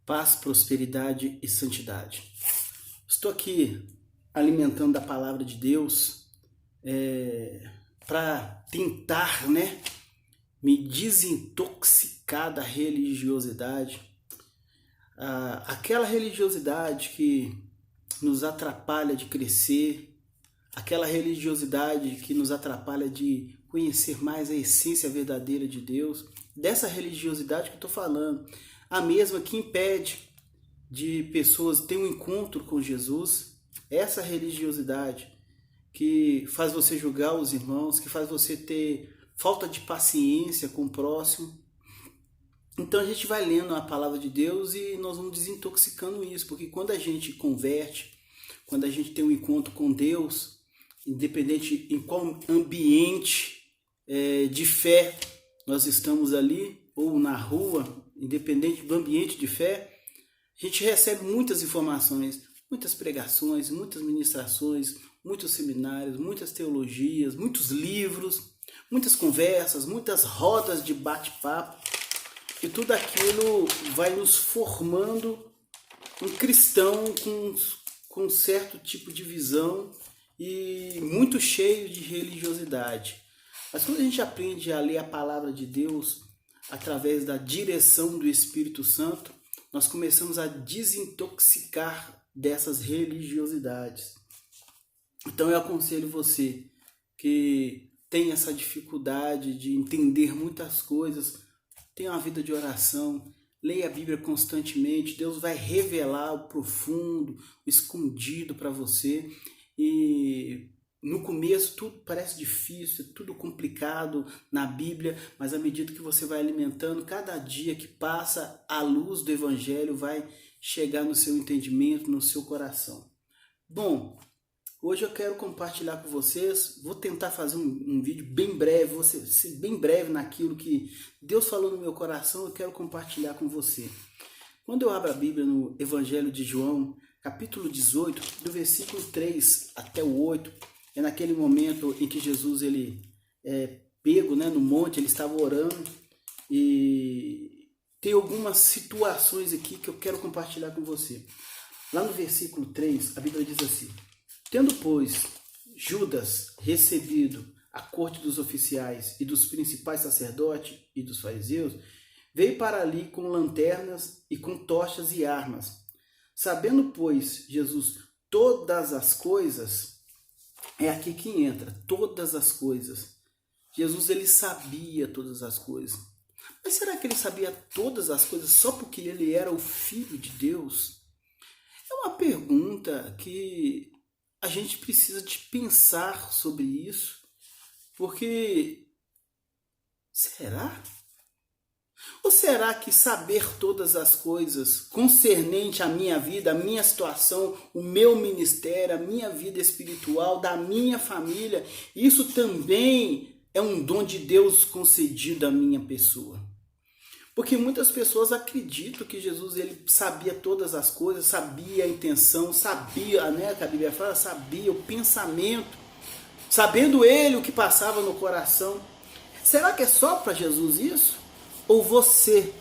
paz, prosperidade e santidade. Estou aqui alimentando a palavra de Deus para tentar, me desintoxicar da religiosidade, aquela religiosidade que nos atrapalha de crescer, aquela religiosidade que nos atrapalha de conhecer mais a essência verdadeira de Deus, dessa religiosidade que eu estou falando, a mesma que impede de pessoas terem um encontro com Jesus, essa religiosidade que faz você julgar os irmãos, que faz você ter falta de paciência com o próximo. Então a gente vai lendo a palavra de Deus e nós vamos desintoxicando isso, porque quando a gente converte, quando a gente tem um encontro com Deus, independente em qual ambiente de fé nós estamos ali, ou na rua, independente do ambiente de fé, a gente recebe muitas informações, muitas pregações, muitas ministrações, muitos seminários, muitas teologias, muitos livros, muitas conversas, muitas rodas de bate-papo, e tudo aquilo vai nos formando um cristão com um certo tipo de visão e muito cheio de religiosidade. Mas quando a gente aprende a ler a palavra de Deus através da direção do Espírito Santo, nós começamos a desintoxicar dessas religiosidades. Então eu aconselho você que tem essa dificuldade de entender muitas coisas, tenha uma vida de oração, leia a Bíblia constantemente, Deus vai revelar o profundo, o escondido para você. E no começo tudo parece difícil, tudo complicado na Bíblia, mas à medida que você vai alimentando, cada dia que passa, a luz do Evangelho vai chegar no seu entendimento, no seu coração. Bom, hoje eu quero compartilhar com vocês, vou tentar fazer um vídeo bem breve, vou ser bem breve naquilo que Deus falou no meu coração, eu quero compartilhar com você. Quando eu abro a Bíblia no Evangelho de João, capítulo 18, do versículo 3 até o 8, é naquele momento em que Jesus ele é pego no monte, ele estava orando, e tem algumas situações aqui que eu quero compartilhar com você. Lá no versículo 3, a Bíblia diz assim: tendo, pois, Judas recebido a corte dos oficiais e dos principais sacerdotes e dos fariseus, veio para ali com lanternas e com tochas e armas. Sabendo, pois, Jesus todas as coisas, é aqui que entra, todas as coisas. Jesus, ele sabia todas as coisas. Mas será que ele sabia todas as coisas só porque ele era o Filho de Deus? É uma pergunta que a gente precisa de pensar sobre isso, porque será? Ou será que saber todas as coisas concernente à minha vida, à minha situação, o meu ministério, a minha vida espiritual, da minha família, isso também é um dom de Deus concedido à minha pessoa? Porque muitas pessoas acreditam que Jesus ele sabia todas as coisas, sabia a intenção, sabia, que a Bíblia fala, sabia o pensamento, sabendo ele o que passava no coração. Será que é só para Jesus isso? Ou você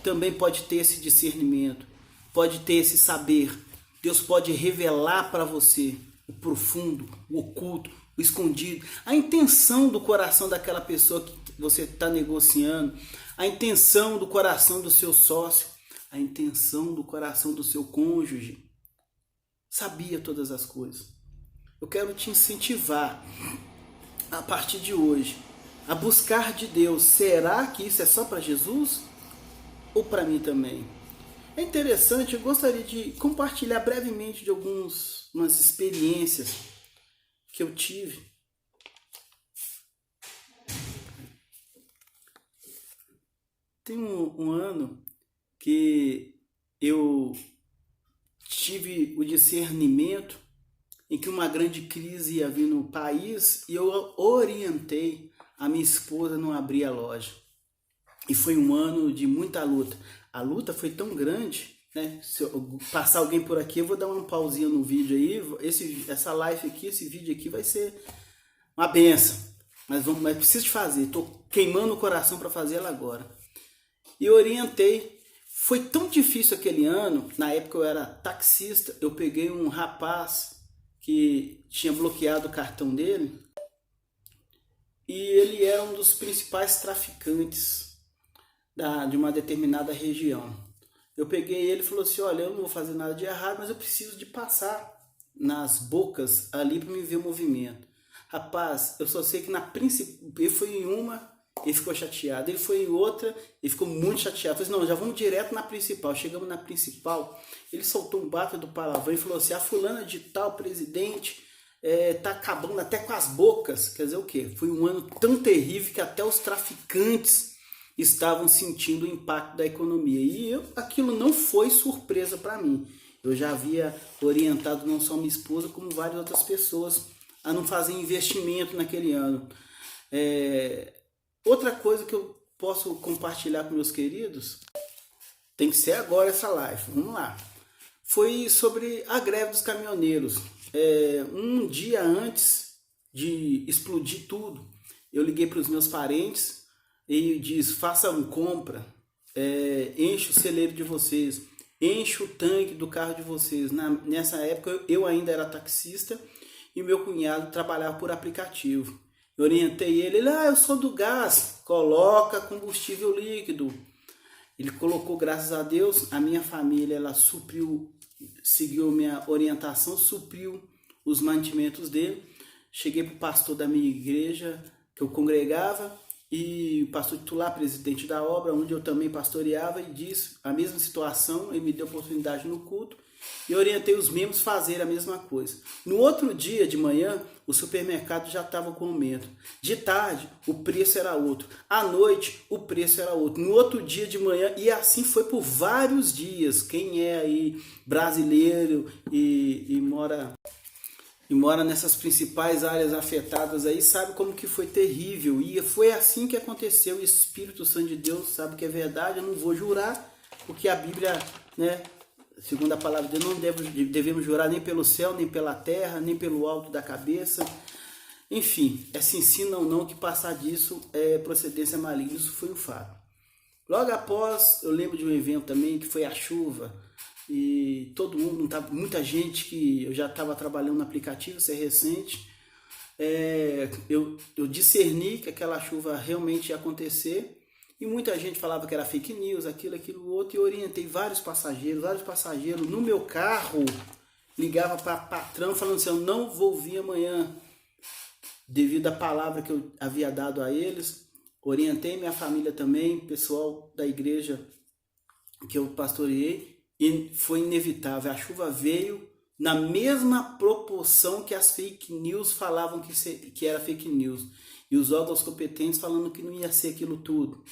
também pode ter esse discernimento, pode ter esse saber? Deus pode revelar para você o profundo, o oculto, o escondido, a intenção do coração daquela pessoa que você está negociando, a intenção do coração do seu sócio, a intenção do coração do seu cônjuge. Sabia todas as coisas. Eu quero te incentivar, a partir de hoje, a buscar de Deus. Será que isso é só para Jesus? Ou para mim também? É interessante, eu gostaria de compartilhar brevemente de umas experiências que eu tive. Tem um ano que eu tive o discernimento em que uma grande crise ia vir no país e eu orientei a minha esposa a não abrir a loja. E foi um ano de muita luta. A luta foi tão grande, se eu passar alguém por aqui, eu vou dar uma pausinha no vídeo aí. Essa live aqui, esse vídeo aqui vai ser uma benção. Mas preciso de fazer. Estou queimando o coração para fazer ela agora. E orientei. Foi tão difícil aquele ano, na época eu era taxista, eu peguei um rapaz que tinha bloqueado o cartão dele e ele era um dos principais traficantes de uma determinada região. Eu peguei ele e falou assim, olha, eu não vou fazer nada de errado, mas eu preciso de passar nas bocas ali para me ver o movimento. Rapaz, eu só sei que na principal, ele foi em uma, ele ficou chateado, ele foi em outra, ele ficou muito chateado. Eu falei, não, já vamos direto na principal. Chegamos na principal, ele soltou um baita do palavrão e falou assim, a fulana de tal, presidente, tá acabando até com as bocas. Quer dizer o quê? Foi um ano tão terrível que até os traficantes estavam sentindo o impacto da economia. E aquilo não foi surpresa para mim. Eu já havia orientado não só minha esposa, como várias outras pessoas a não fazer investimento naquele ano. Outra coisa que eu posso compartilhar com meus queridos, tem que ser agora essa live, vamos lá. Foi sobre a greve dos caminhoneiros. Um dia antes de explodir tudo, eu liguei para os meus parentes e disse, façam compra, enche o celeiro de vocês, enche o tanque do carro de vocês. Nessa época eu ainda era taxista e meu cunhado trabalhava por aplicativo. Eu orientei ele, eu sou do gás, coloca combustível líquido. Ele colocou, graças a Deus, a minha família, ela supriu, seguiu minha orientação, supriu os mantimentos dele. Cheguei para o pastor da minha igreja, que eu congregava, e o pastor titular, presidente da obra, onde eu também pastoreava, e disse a mesma situação, ele me deu oportunidade no culto, e orientei os membros a fazer a mesma coisa. No outro dia de manhã, o supermercado já estava com aumento. De tarde, o preço era outro. À noite, o preço era outro. No outro dia de manhã, e assim foi por vários dias. Quem é aí brasileiro e mora nessas principais áreas afetadas aí, sabe como que foi terrível. E foi assim que aconteceu. O Espírito Santo de Deus sabe que é verdade. Eu não vou jurar, porque a Bíblia, segundo a palavra de Deus, não devemos jurar nem pelo céu, nem pela terra, nem pelo alto da cabeça. Enfim, se ensina ou não que passar disso é procedência maligna. Isso foi um fato. Logo após, eu lembro de um evento também, que foi a chuva. E todo mundo, muita gente que eu já estava trabalhando no aplicativo, isso é recente. Eu discerni que aquela chuva realmente ia acontecer. E muita gente falava que era fake news, aquilo, outro, e eu orientei vários passageiros no meu carro, ligava para patrão falando assim, eu não vou vir amanhã, devido à palavra que eu havia dado a eles. Orientei minha família também, pessoal da igreja que eu pastoreei, e foi inevitável, a chuva veio na mesma proporção que as fake news falavam que era fake news. E os órgãos competentes falando que não ia ser aquilo tudo.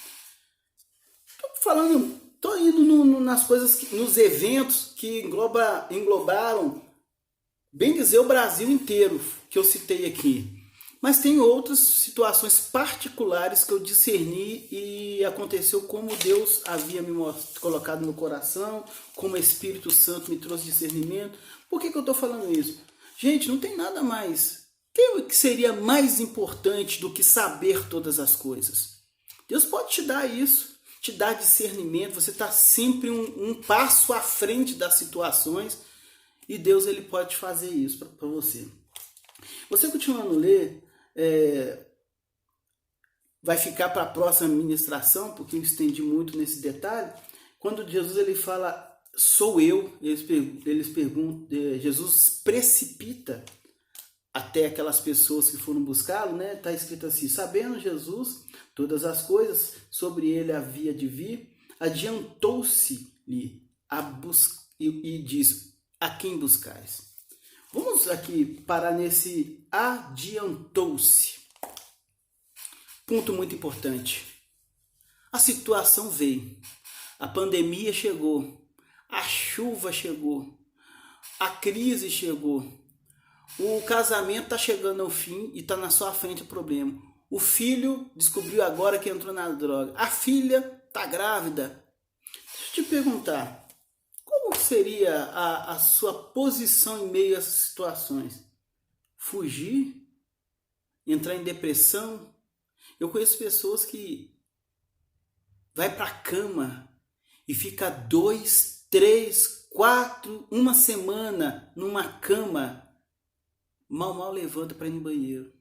Tô indo nas coisas, nos eventos que englobaram, bem dizer, o Brasil inteiro, que eu citei aqui. Mas tem outras situações particulares que eu discerni e aconteceu como Deus havia me colocado no coração, como o Espírito Santo me trouxe discernimento. Por que eu estou falando isso? Gente, não tem nada mais. O que seria mais importante do que saber todas as coisas? Deus pode te dar isso, te dar discernimento, você está sempre um passo à frente das situações e Deus ele pode fazer isso para você. Você continuando a ler, vai ficar para a próxima ministração, porque eu estendi muito nesse detalhe. Quando Jesus ele fala, sou eu, eles perguntam, Jesus precipita até aquelas pessoas que foram buscá-lo, Está escrito assim, sabendo Jesus todas as coisas sobre ele havia de vir, adiantou-se-lhe e disse, a quem buscais? Vamos aqui parar nesse adiantou-se. Ponto muito importante. A situação veio, a pandemia chegou, a chuva chegou, a crise chegou, o casamento está chegando ao fim e está na sua frente o problema. O filho descobriu agora que entrou na droga. A filha está grávida. Deixa eu te perguntar, como seria a sua posição em meio a essas situações? Fugir? Entrar em depressão? Eu conheço pessoas que vai para a cama e fica 2, 3, 4, uma semana numa cama, mal levanta para ir no banheiro.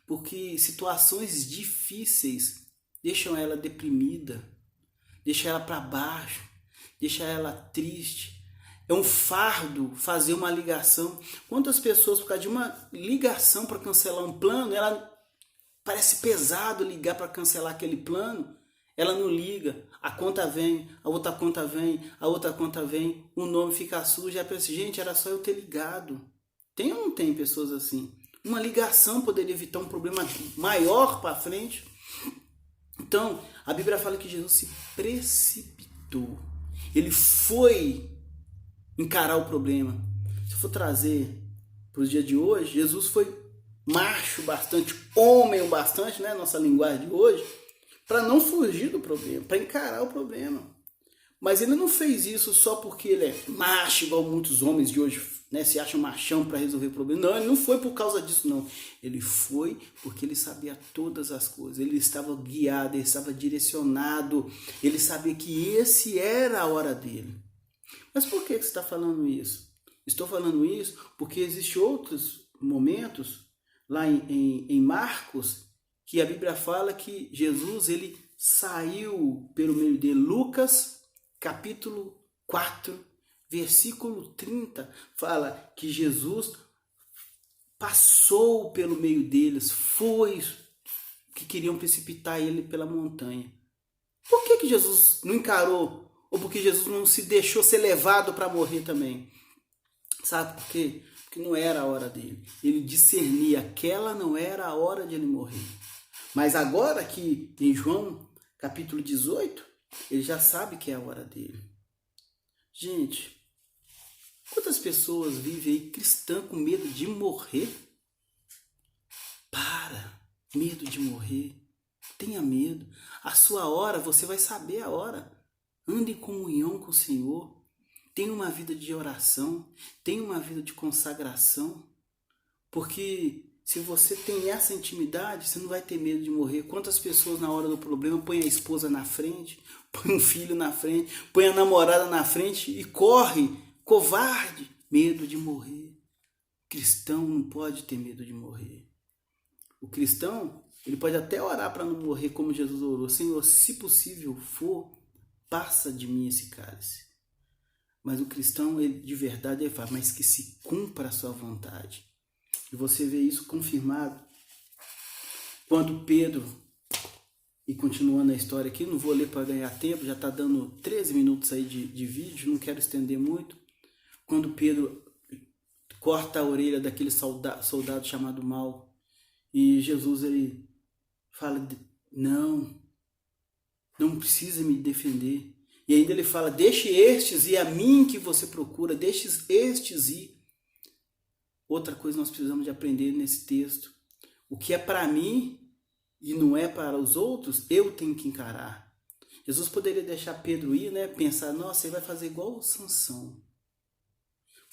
Porque situações difíceis deixam ela deprimida, deixam ela para baixo, deixam ela triste. É um fardo fazer uma ligação. Quantas pessoas, por causa de uma ligação para cancelar um plano, ela parece pesado ligar para cancelar aquele plano, ela não liga, a conta vem, a outra conta vem, a outra conta vem, o nome fica sujo, ela pensa, gente, era só eu ter ligado. Tem ou não tem pessoas assim? Uma ligação poderia evitar um problema maior para frente. Então, a Bíblia fala que Jesus se precipitou. Ele foi encarar o problema. Se eu for trazer para os dias de hoje, Jesus foi macho bastante, homem bastante, né? Nossa linguagem de hoje, para não fugir do problema, para encarar o problema. Mas ele não fez isso só porque ele é macho, igual muitos homens de hoje, né, se acham machão para resolver o problema. Não, ele não foi por causa disso, não. Ele foi porque ele sabia todas as coisas. Ele estava guiado, ele estava direcionado. Ele sabia que esse era a hora dele. Mas por que você está falando isso? Estou falando isso porque existem outros momentos, lá em Marcos, que a Bíblia fala que Jesus ele saiu pelo meio de Lucas, capítulo 4, versículo 30, fala que Jesus passou pelo meio deles, foi que queriam precipitar ele pela montanha. Por que Jesus não encarou? Ou porque Jesus não se deixou ser levado para morrer também? Sabe por quê? Porque não era a hora dele. Ele discernia, aquela não era a hora de ele morrer. Mas agora que em João, capítulo 18, ele já sabe que é a hora dele. Gente, quantas pessoas vivem aí cristã com medo de morrer? Medo de morrer. Tenha medo. A sua hora, você vai saber a hora. Ande em comunhão com o Senhor. Tenha uma vida de oração. Tenha uma vida de consagração. Porque se você tem essa intimidade, você não vai ter medo de morrer. Quantas pessoas na hora do problema põem a esposa na frente, põe um filho na frente, põe a namorada na frente e corre, covarde, medo de morrer. O cristão não pode ter medo de morrer. O cristão, ele pode até orar para não morrer como Jesus orou. Senhor, se possível for, passa de mim esse cálice. Mas o cristão, ele, de verdade, ele fala, mas que se cumpra a sua vontade. E você vê isso confirmado quando Pedro, e continuando a história aqui, não vou ler para ganhar tempo, já está dando 13 minutos aí de vídeo, não quero estender muito. Quando Pedro corta a orelha daquele soldado chamado Mal, e Jesus ele fala, não precisa me defender. E ainda ele fala, deixe estes ir a mim que você procura, deixe estes ir. Outra coisa nós precisamos de aprender nesse texto. O que é para mim e não é para os outros, eu tenho que encarar. Jesus poderia deixar Pedro ir, né? Pensar, nossa, ele vai fazer igual o Sansão.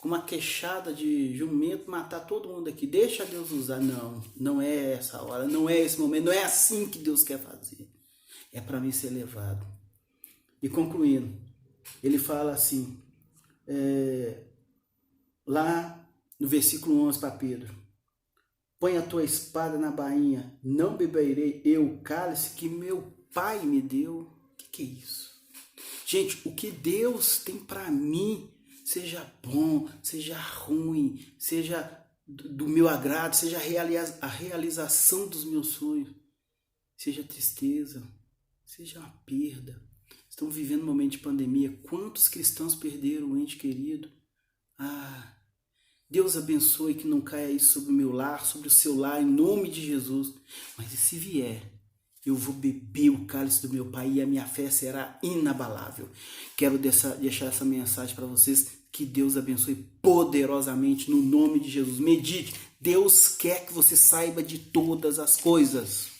Com uma queixada de jumento, matar todo mundo aqui. Deixa Deus usar. Não, não é essa hora, não é esse momento, não é assim que Deus quer fazer. É para mim ser levado. E concluindo, ele fala assim, lá no versículo 11 para Pedro, põe a tua espada na bainha, não beberei eu o cálice que meu pai me deu. O que é isso? Gente, o que Deus tem para mim, seja bom, seja ruim, seja do meu agrado, seja a realização dos meus sonhos, seja tristeza, seja uma perda. Estamos vivendo um momento de pandemia. Quantos cristãos perderam o ente querido? Deus abençoe que não caia isso sobre o meu lar, sobre o seu lar, em nome de Jesus. Mas e se vier, eu vou beber o cálice do meu Pai e a minha fé será inabalável. Quero deixar essa mensagem para vocês. Que Deus abençoe poderosamente no nome de Jesus. Medite. Deus quer que você saiba de todas as coisas.